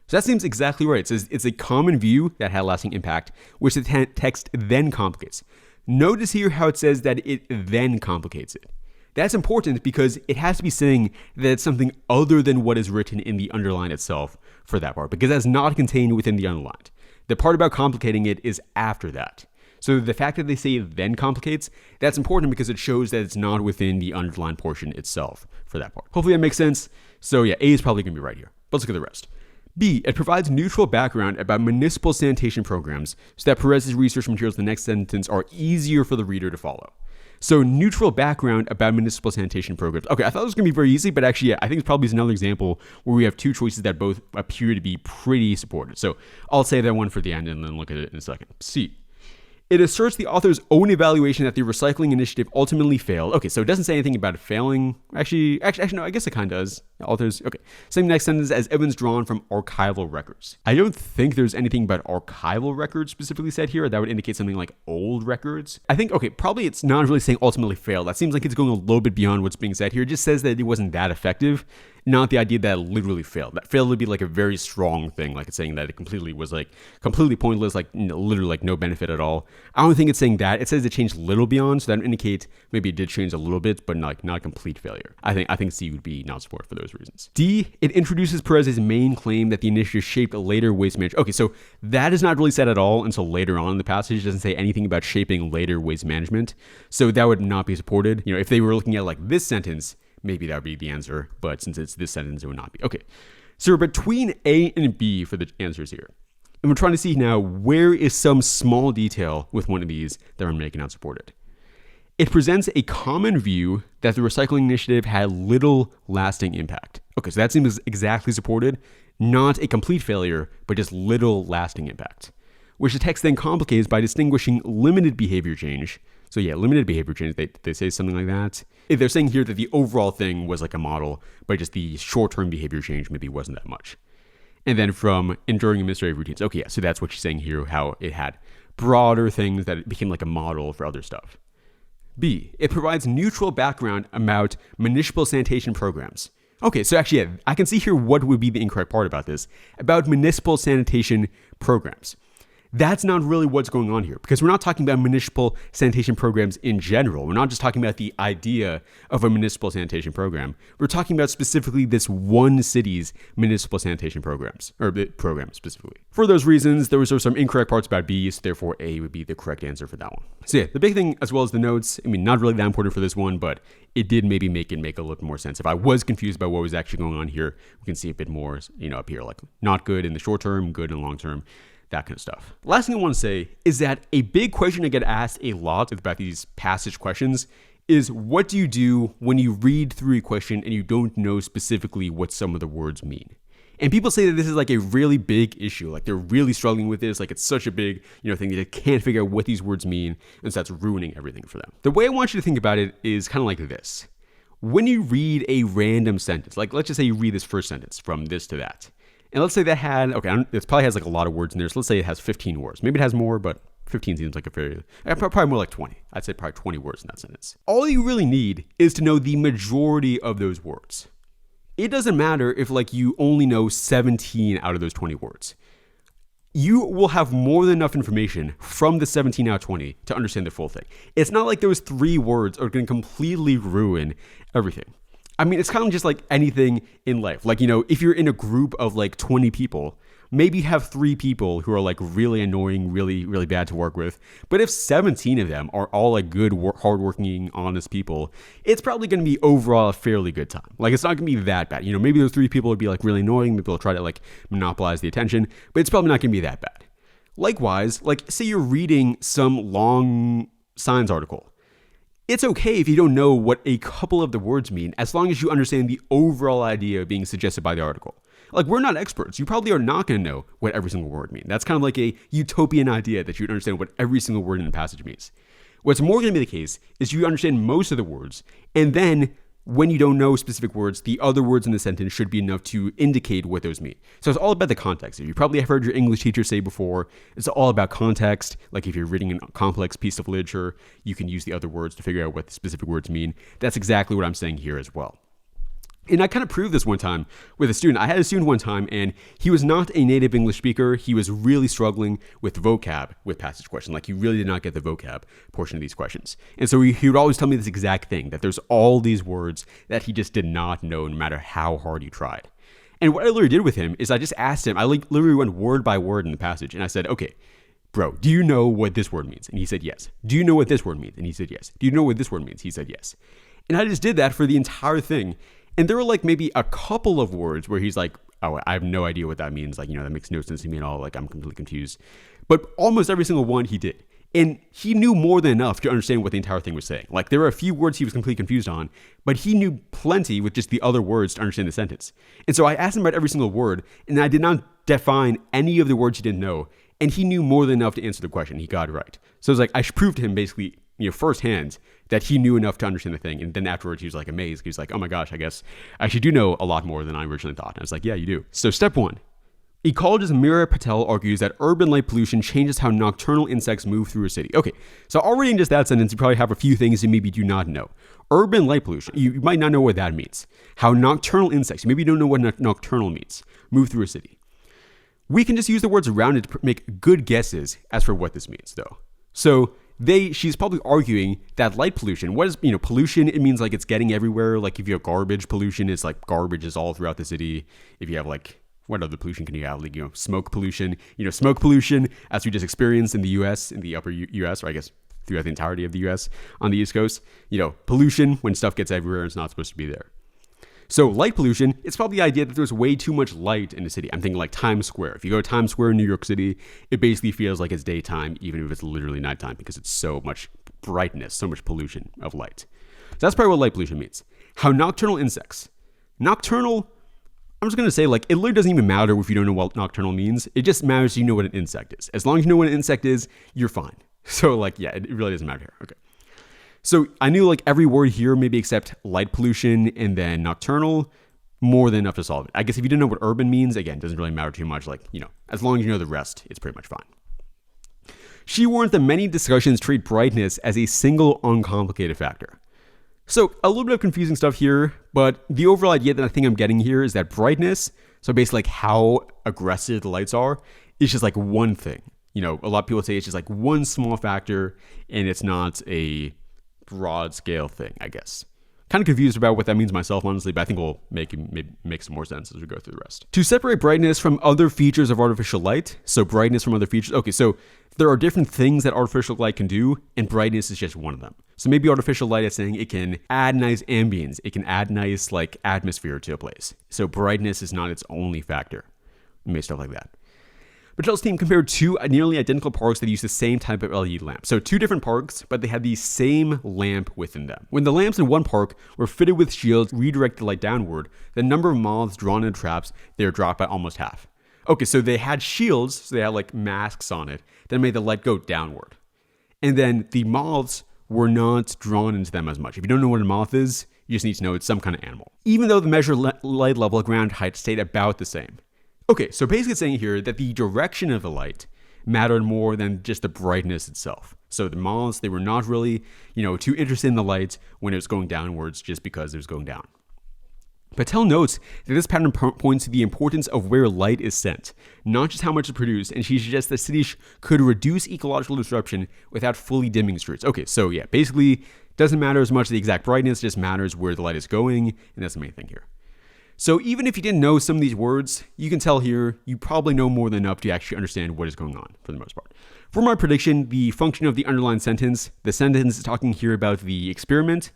So that seems exactly right. It says it's a common view that had lasting impact, which the text then complicates. Notice here how it says that it then complicates it. That's important because it has to be saying that it's something other than what is written in the underline itself for that part, because that's not contained within the underlined. The part about complicating it is after that. So the fact that they say then complicates, that's important because it shows that it's not within the underlined portion itself for that part. Hopefully that makes sense. So yeah, A is probably going to be right here. But let's look at the rest. B, it provides neutral background about municipal sanitation programs so that Perez's research materials in the next sentence are easier for the reader to follow. So neutral background about municipal sanitation programs. Okay, I thought it was going to be very easy, but actually, yeah, I think it's probably another example where we have two choices that both appear to be pretty supported. So I'll save that one for the end and then look at it in a second. C. It asserts the author's own evaluation that the recycling initiative ultimately failed. Okay, so it doesn't say anything about it failing. Actually, no, I guess it kind of does. Authors, okay. Same next sentence, as evidence drawn from archival records. I don't think there's anything about archival records specifically said here. That would indicate something like old records. I think, okay, probably it's not really saying ultimately failed. That seems like it's going a little bit beyond what's being said here. It just says that it wasn't that effective, not the idea that it literally failed. That failed would be like a very strong thing, like it's saying that it completely was like completely pointless, like literally like no benefit at all. I don't think it's saying that. It says it changed a little beyond, so that would indicate maybe it did change a little bit, but not a complete failure. I think C would be not support for those reasons. D, it introduces Perez's main claim that the initiative shaped later waste management. Okay, so that is not really said at all until later on in the passage. It doesn't say anything about shaping later waste management, so that would not be supported. You know, if they were looking at like this sentence, maybe that would be the answer, but since it's this sentence, it would not be. Okay, so we're between A and B for the answers here. And we're trying to see now where is some small detail with one of these that are making out supported. It presents a common view that the recycling initiative had little lasting impact. Okay, so that seems exactly supported. Not a complete failure, but just little lasting impact, which the text then complicates by distinguishing limited behavior change. So yeah, limited behavior change, they say something like that. They're saying here that the overall thing was like a model, but just the short-term behavior change maybe wasn't that much. And then from enduring administrative routines. Okay, yeah, so that's what she's saying here, how it had broader things that it became like a model for other stuff. B, it provides neutral background about municipal sanitation programs. Okay, so actually, yeah, I can see here what would be the incorrect part about this, about municipal sanitation programs. That's not really what's going on here, because we're not talking about municipal sanitation programs in general. We're not just talking about the idea of a municipal sanitation program. We're talking about specifically this one city's municipal sanitation programs, or the program specifically. For those reasons, there was some incorrect parts about B, so therefore A would be the correct answer for that one. So yeah, the big thing as well as the notes, I mean, not really that important for this one, but it did maybe make a little more sense. If I was confused about what was actually going on here, we can see a bit more, up here, like not good in the short term, good in the long term. That kind of stuff. Last thing I want to say is that a big question I get asked a lot about these passage questions is, what do you do when you read through a question and you don't know specifically what some of the words mean? And people say that this is like a really big issue, like they're really struggling with this, like it's such a big thing that they can't figure out what these words mean, and so that's ruining everything for them. The way I want you to think about it is kind of like this. When you read a random sentence, like let's just say you read this first sentence from this to that, and let's say that had, it probably has like a lot of words in there. So let's say it has 15 words. Maybe it has more, but 15 seems like probably more like 20. I'd say probably 20 words in that sentence. All you really need is to know the majority of those words. It doesn't matter if you only know 17 out of those 20 words. You will have more than enough information from the 17 out of 20 to understand the full thing. It's not like those 3 words are going to completely ruin everything. I mean, it's kind of just like anything in life. If you're in a group of 20 people, maybe you have 3 people who are really annoying, really, really bad to work with. But if 17 of them are all good, hardworking, honest people, it's probably going to be overall a fairly good time. It's not going to be that bad. Maybe those 3 people would be really annoying. Maybe they'll try to monopolize the attention, but it's probably not going to be that bad. Likewise, say you're reading some long science article. It's okay if you don't know what a couple of the words mean, as long as you understand the overall idea being suggested by the article. Like, we're not experts. You probably are not going to know what every single word means. That's kind of like a utopian idea that you understand what every single word in the passage means. What's more going to be the case is you understand most of the words, and then when you don't know specific words, the other words in the sentence should be enough to indicate what those mean. So it's all about the context. You probably have heard your English teacher say before, it's all about context. Like if you're reading a complex piece of literature, you can use the other words to figure out what the specific words mean. That's exactly what I'm saying here as well. And I kind of proved this one time with a student. I had a student one time, and he was not a native English speaker. He was really struggling with vocab with passage questions. Like, he really did not get the vocab portion of these questions. And so he would always tell me this exact thing, that there's all these words that he just did not know, no matter how hard he tried. And what I literally did with him is I just asked him, I literally went word by word in the passage, and I said, okay, bro, do you know what this word means? And he said, yes. Do you know what this word means? And he said, yes. Do you know what this word means? He said, yes. And I just did that for the entire thing. And there were like maybe a couple of words where he's like, oh, I have no idea what that means. Like, that makes no sense to me at all. Like, I'm completely confused. But almost every single one he did. And he knew more than enough to understand what the entire thing was saying. Like, there were a few words he was completely confused on, but he knew plenty with just the other words to understand the sentence. And so I asked him about every single word, and I did not define any of the words he didn't know. And he knew more than enough to answer the question. He got it right. So it was like, I proved to him basically, firsthand that he knew enough to understand the thing. And then afterwards, he was like amazed. He was like, oh my gosh, I guess I actually do know a lot more than I originally thought. And I was like, yeah, you do. So step 1. Ecologist Meera Patel argues that urban light pollution changes how nocturnal insects move through a city. Okay, so already in just that sentence, you probably have a few things you maybe do not know. Urban light pollution, you might not know what that means. How nocturnal insects, maybe you don't know what nocturnal means, move through a city. We can just use the words around it to make good guesses as for what this means, though. So she's probably arguing that light pollution, what is, pollution, it means like it's getting everywhere. Like if you have garbage pollution, it's like garbage is all throughout the city. If you have like, what other pollution can you have? Like, smoke pollution, smoke pollution, as we just experienced in the US, in the upper US, or I guess throughout the entirety of the US on the East Coast, pollution when stuff gets everywhere and it's not supposed to be there. So light pollution, it's probably the idea that there's way too much light in the city. I'm thinking like Times Square. If you go to Times Square in New York City, it basically feels like it's daytime, even if it's literally nighttime, because it's so much brightness, so much pollution of light. So that's probably what light pollution means. How nocturnal insects. Nocturnal, I'm just going to say, like, it literally doesn't even matter if you don't know what nocturnal means. It just matters you know what an insect is. As long as you know what an insect is, you're fine. So like, yeah, it really doesn't matter here. Okay. So I knew like every word here, maybe except light pollution and then nocturnal, more than enough to solve it. I guess if you didn't know what urban means, again, it doesn't really matter too much. Like, as long as you know the rest, it's pretty much fine. She warned that many discussions treat brightness as a single uncomplicated factor. So a little bit of confusing stuff here, but the overall idea that I think I'm getting here is that brightness, so basically like how aggressive the lights are, is just like one thing. A lot of people say it's just like one small factor and it's not a broad scale thing, I guess. Kind of confused about what that means myself, honestly, but I think we'll make some more sense as we go through the rest. To separate brightness from other features of artificial light, so brightness from other features, okay, so there are different things that artificial light can do, and brightness is just one of them. So maybe artificial light is saying it can add nice ambience, it can add nice like atmosphere to a place. So brightness is not its only factor. Maybe stuff like that. Patel's team compared two nearly identical parks that use the same type of LED lamp. So two different parks, but they had the same lamp within them. When the lamps in one park were fitted with shields redirect the light downward, the number of moths drawn into traps, they were dropped by almost half. Okay, so they had shields, so they had like masks on it, that made the light go downward. And then the moths were not drawn into them as much. If you don't know what a moth is, you just need to know it's some kind of animal. Even though the measured light level at ground height stayed about the same. Okay, so basically it's saying here that the direction of the light mattered more than just the brightness itself. So the moths, they were not really, too interested in the light when it was going downwards just because it was going down. Patel notes that this pattern points to the importance of where light is sent, not just how much is produced, and she suggests that cities could reduce ecological disruption without fully dimming streets. Okay, so yeah, basically doesn't matter as much the exact brightness, just matters where the light is going, and that's the main thing here. So even if you didn't know some of these words, you can tell here, you probably know more than enough to actually understand what is going on for the most part. For my prediction, the function of the underlined sentence, the sentence is talking here about the experiment.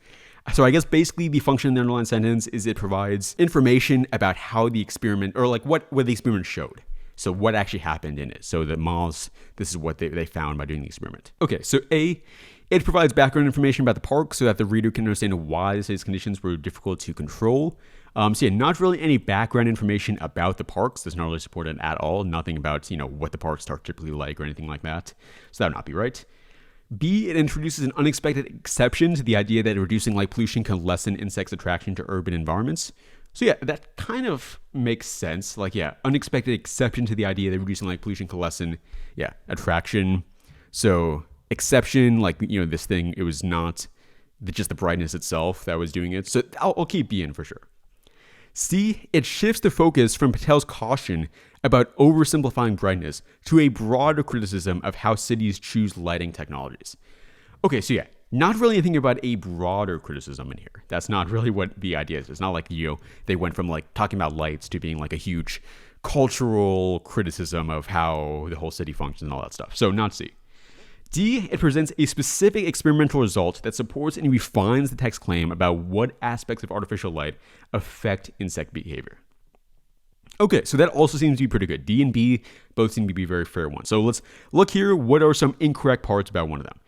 So I guess basically the function of the underlined sentence is it provides information about how the experiment, or like what the experiment showed. So what actually happened in it. So the moths, this is what they found by doing the experiment. Okay, so A, It provides background information about the park so that the reader can understand why the city's conditions were difficult to control. So yeah, not really any background information about the parks. That's not really supported at all. Nothing about, what the parks are typically like or anything like that. So that would not be right. B, it introduces an unexpected exception to the idea that reducing light pollution can lessen insects' attraction to urban environments. So yeah, that kind of makes sense. Unexpected exception to the idea that reducing light pollution can lessen, attraction. So exception, this thing, it was not just the brightness itself that was doing it. So I'll keep B in for sure. C, it shifts the focus from Patel's caution about oversimplifying brightness to a broader criticism of how cities choose lighting technologies. Okay, so yeah, not really anything about a broader criticism in here. That's not really what the idea is. It's not like, they went from talking about lights to being a huge cultural criticism of how the whole city functions and all that stuff. So not C. D, it presents a specific experimental result that supports and refines the text claim about what aspects of artificial light affect insect behavior. Okay, so that also seems to be pretty good. D and B both seem to be very fair ones. So let's look here. What are some incorrect parts about one of them?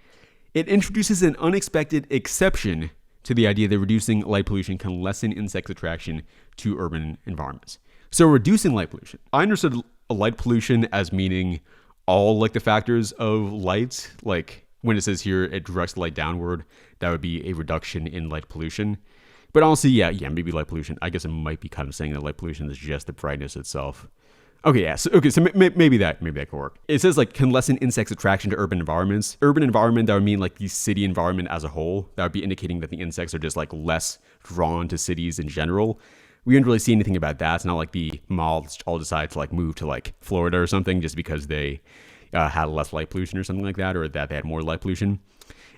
It introduces an unexpected exception to the idea that reducing light pollution can lessen insect attraction to urban environments. So reducing light pollution. I understood light pollution as meaning all the factors of light. When it says here it directs light downward, that would be a reduction in light pollution. But honestly, yeah, maybe light pollution. I guess it might be kind of saying that light pollution is just the brightness itself. Okay, so maybe that could work. It says can lessen insects' attraction to urban environments. Urban environment, that would mean the city environment as a whole. That would be indicating that the insects are just less drawn to cities in general. We didn't really see anything about that. It's not the moths all decide to move to Florida or something just because they had less light pollution or something like that, or that they had more light pollution.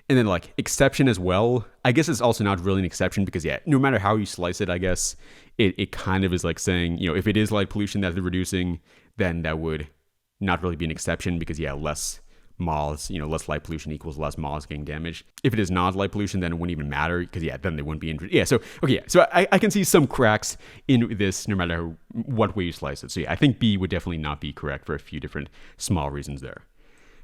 And then exception as well. I guess it's also not really an exception because no matter how you slice it, I guess it kind of is saying, if it is light pollution that they're reducing, then that would not really be an exception because less moths, less light pollution equals less moths getting damaged. If it is not light pollution, then it wouldn't even matter because then they wouldn't be injured. So I can see some cracks in this no matter what way you slice it. So I think B would definitely not be correct for a few different small reasons there.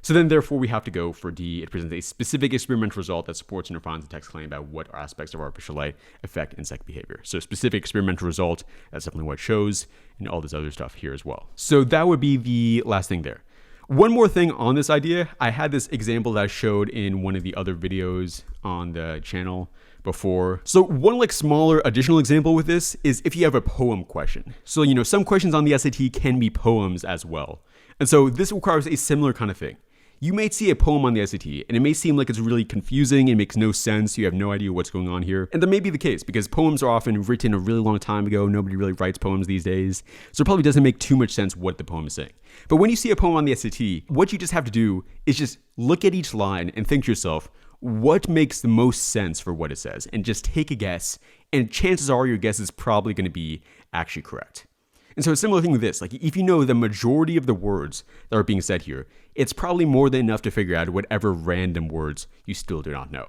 So then, therefore, we have to go for D. It presents a specific experimental result that supports and refines the text claim about what aspects of artificial light affect insect behavior. So specific experimental result, that's definitely what it shows, and all this other stuff here as well. So that would be the last thing there. One more thing on this idea, I had this example that I showed in one of the other videos on the channel before. So one smaller additional example with this is if you have a poem question. So, some questions on the SAT can be poems as well. And so this requires a similar kind of thing. You may see a poem on the SAT, and it may seem like it's really confusing, it makes no sense, you have no idea what's going on here. And that may be the case, because poems are often written a really long time ago, nobody really writes poems these days, so it probably doesn't make too much sense what the poem is saying. But when you see a poem on the SAT, what you just have to do is just look at each line and think to yourself, what makes the most sense for what it says? And just take a guess, and chances are your guess is probably going to be actually correct. And so a similar thing with this, if you know the majority of the words that are being said here, it's probably more than enough to figure out whatever random words you still do not know.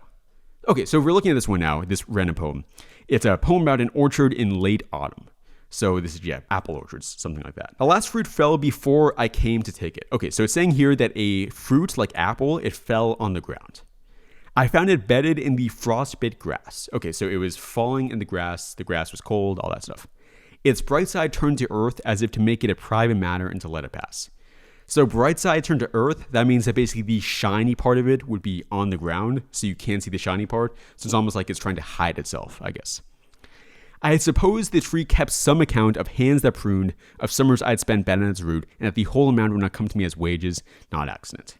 Okay, so we're looking at this one now, this random poem. It's a poem about an orchard in late autumn. So this is, apple orchards, something like that. The last fruit fell before I came to take it. Okay, so it's saying here that a fruit like apple, it fell on the ground. I found it bedded in the frostbit grass. Okay, so it was falling in the grass was cold, all that stuff. Its bright side turned to earth as if to make it a private matter and to let it pass. So bright side turned to earth, that means that basically the shiny part of it would be on the ground, so you can't see the shiny part. So it's almost like it's trying to hide itself, I guess. I had supposed the tree kept some account of hands that pruned, of summers I had spent bent on its root, and that the whole amount would not come to me as wages, not accident.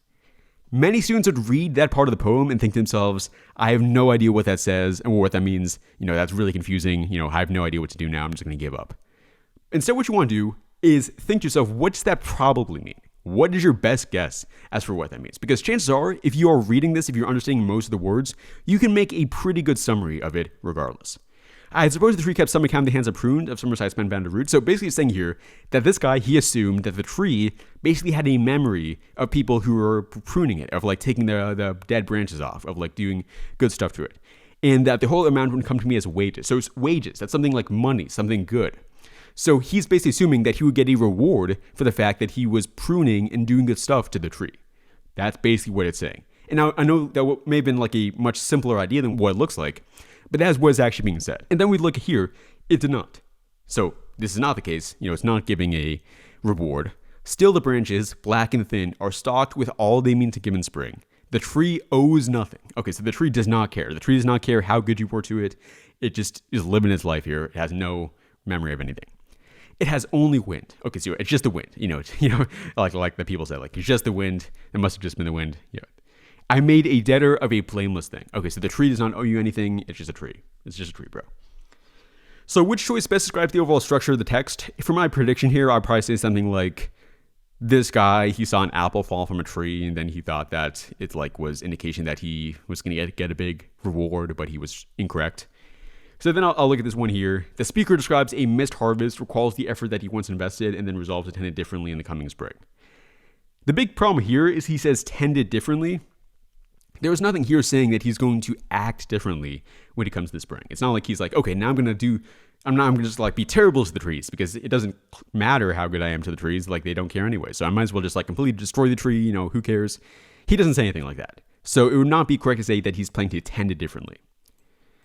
Many students would read that part of the poem and think to themselves, I have no idea what that says or what that means. That's really confusing. I have no idea what to do now. I'm just going to give up. Instead, what you want to do is think to yourself, what does that probably mean? What is your best guess as for what that means? Because chances are, if you are reading this, if you're understanding most of the words, you can make a pretty good summary of it regardless. I suppose the tree kept some account of the hands that pruned, of summer's I spent bent on the root. So basically it's saying here that this guy, he assumed that the tree basically had a memory of people who were pruning it, of taking the dead branches off, of doing good stuff to it. And that the whole amount would come to me as wages. So it's wages. That's something like money, something good. So he's basically assuming that he would get a reward for the fact that he was pruning and doing good stuff to the tree. That's basically what it's saying. And now I know that may have been like a much simpler idea than what it looks like, but that's what is actually being said. And then we look here, it did not. So this is not the case. It's not giving a reward. Still the branches, black and thin, are stocked with all they mean to give in spring. The tree owes nothing. Okay, so the tree does not care. The tree does not care how good you were to it. It just is living its life here. It has no memory of anything. It has only wind. Okay, so it's just the wind. Like the people say, like it's just the wind. It must have just been the wind. Yeah. I made a debtor of a blameless thing. Okay, so the tree does not owe you anything. It's just a tree. It's just a tree, bro. So which choice best describes the overall structure of the text? For my prediction here, I'd probably say something like, this guy, he saw an apple fall from a tree, and then he thought that it was indication that he was going to get a big reward, but he was incorrect. So then I'll look at this one here. The speaker describes a missed harvest, recalls the effort that he once invested, and then resolves to tend it differently in the coming spring. The big problem here is he says tend it differently. There's nothing here saying that he's going to act differently when it comes to the spring. It's not like he's like, okay, now I'm going to just like be terrible to the trees, because it doesn't matter how good I am to the trees. Like they don't care anyway. So I might as well just like completely destroy the tree. Who cares? He doesn't say anything like that. So it would not be correct to say that he's planning to tend it differently.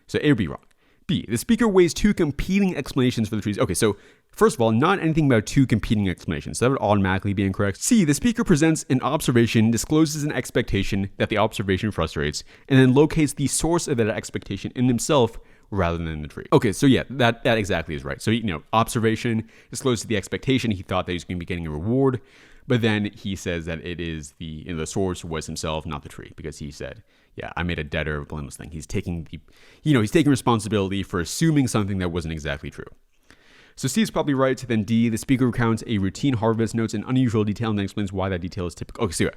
So A would be wrong. B, the speaker weighs two competing explanations for the trees. Okay, so first of all, not anything about two competing explanations. So that would automatically be incorrect. C, the speaker presents an observation, discloses an expectation that the observation frustrates, and then locates the source of that expectation in himself rather than in the tree. Okay, so yeah, that exactly is right. So, observation discloses the expectation. He thought that he was going to be getting a reward, but then he says that it is the source was himself, not the tree, because he said, yeah, I made a debtor of a blameless thing. He's taking he's taking responsibility for assuming something that wasn't exactly true. So C is probably right. Then D, the speaker recounts a routine harvest, notes an unusual detail, and then explains why that detail is typical. Okay, so yeah,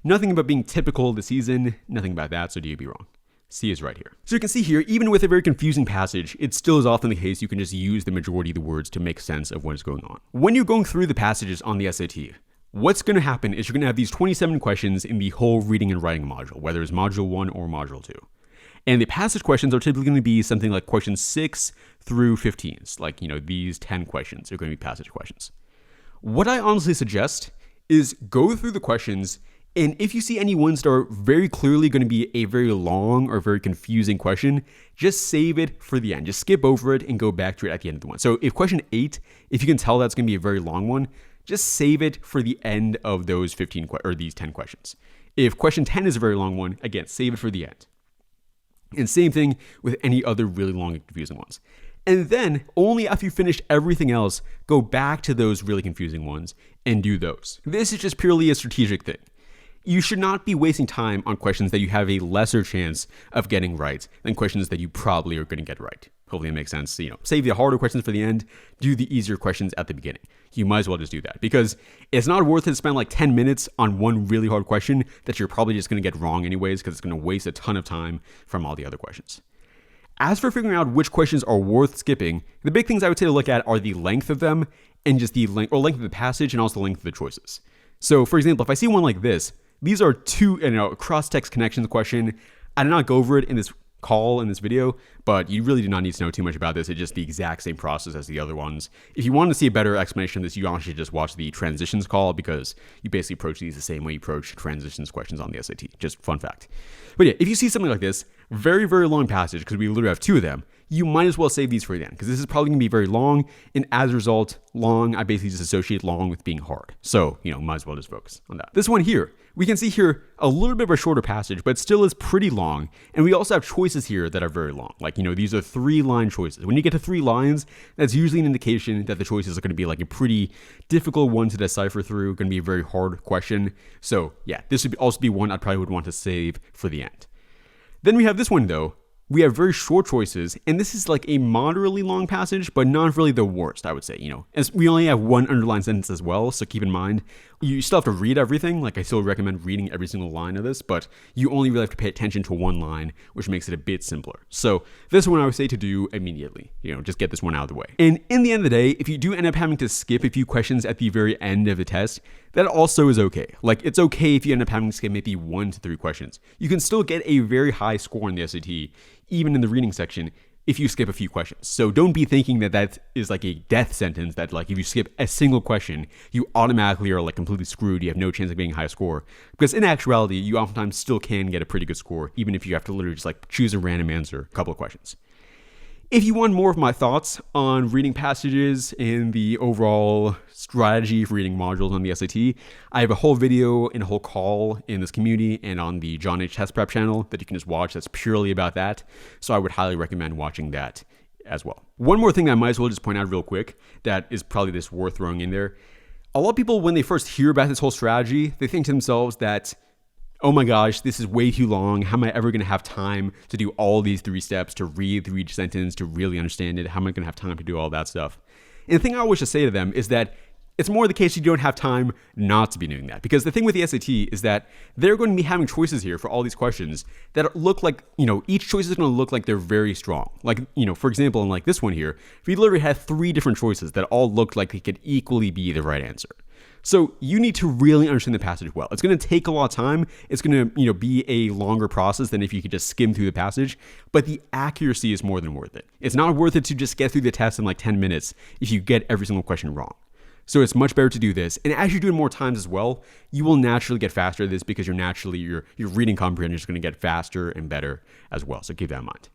nothing about being typical of the season, nothing about that, so D would be wrong. C is right here. So you can see here, even with a very confusing passage, it still is often the case you can just use the majority of the words to make sense of what is going on. When you're going through the passages on the SAT, what's going to happen is you're going to have these 27 questions in the whole reading and writing module, whether it's module 1 or module 2. And the passage questions are typically going to be something like questions 6 through 15. Like, these 10 questions are going to be passage questions. What I honestly suggest is go through the questions, and if you see any ones that are very clearly going to be a very long or very confusing question, just save it for the end. Just skip over it and go back to it at the end of the one. So if question 8, if you can tell that's going to be a very long one, just save it for the end of those these 10 questions. If question 10 is a very long one, again, save it for the end. And same thing with any other really long and confusing ones. And then, only after you finish everything else, go back to those really confusing ones and do those. This is just purely a strategic thing. You should not be wasting time on questions that you have a lesser chance of getting right than questions that you probably are going to get right. Hopefully it makes sense. Save the harder questions for the end, do the easier questions at the beginning. You might as well just do that, because it's not worth it to spend like 10 minutes on one really hard question that you're probably just going to get wrong anyways, because it's going to waste a ton of time from all the other questions. As for figuring out which questions are worth skipping, the big things I would say to look at are the length of them, and just the length of the passage, and also the length of the choices. So for example, if I see one like this, these are two, cross-text connections question. I did not go over it in this call in this video, but you really do not need to know too much about this. It's just the exact same process as the other ones. If you want to see a better explanation of this, you honestly just watch the transitions call, because you basically approach these the same way you approach transitions questions on the SAT. Just fun fact. But yeah, if you see something like this, very, very long passage, because we literally have 2 of them, you might as well save these for the end, because this is probably going to be very long, and as a result, long, I basically just associate long with being hard. So, might as well just focus on that. This one here, we can see here a little bit of a shorter passage, but still is pretty long, and we also have choices here that are very long. Like, these are 3-line choices. When you get to 3 lines, that's usually an indication that the choices are going to be like a pretty difficult one to decipher through, going to be a very hard question. So yeah, this would also be one I probably would want to save for the end. Then we have this one though. We have very short choices, and this is like a moderately long passage, but not really the worst, I would say, as we only have 1 underlined sentence as well, so keep in mind, you still have to read everything. Like, I still recommend reading every single line of this, but you only really have to pay attention to 1 line, which makes it a bit simpler. So this one I would say to do immediately, just get this one out of the way. And in the end of the day, if you do end up having to skip a few questions at the very end of the test, that also is okay. Like, it's okay if you end up having to skip maybe 1 to 3 questions. You can still get a very high score in the SAT, even in the reading section, if you skip a few questions. So don't be thinking that that is like a death sentence, that like if you skip a single question, you automatically are like completely screwed. You have no chance of getting a high score. Because in actuality, you oftentimes still can get a pretty good score, even if you have to literally just like choose a random answer, a couple of questions. If you want more of my thoughts on reading passages and the overall strategy for reading modules on the SAT, I have a whole video and a whole call in this community and on the John H. Test Prep channel that you can just watch that's purely about that. So I would highly recommend watching that as well. One more thing that I might as well just point out real quick that is probably just worth throwing in there. A lot of people, when they first hear about this whole strategy, they think to themselves that, oh my gosh, this is way too long. How am I ever going to have time to do all these 3 steps, to read through each sentence, to really understand it? How am I going to have time to do all that stuff? And the thing I always just say to them is that it's more the case you don't have time not to be doing that. Because the thing with the SAT is that they're going to be having choices here for all these questions that look like, each choice is going to look like they're very strong. Like, for example, in like this one here, we literally had 3 different choices that all looked like they could equally be the right answer. So you need to really understand the passage well. It's going to take a lot of time. It's going to, be a longer process than if you could just skim through the passage, but the accuracy is more than worth it. It's not worth it to just get through the test in like 10 minutes if you get every single question wrong. So it's much better to do this. And as you're doing more times as well, you will naturally get faster at this because your reading comprehension is going to get faster and better as well. So keep that in mind.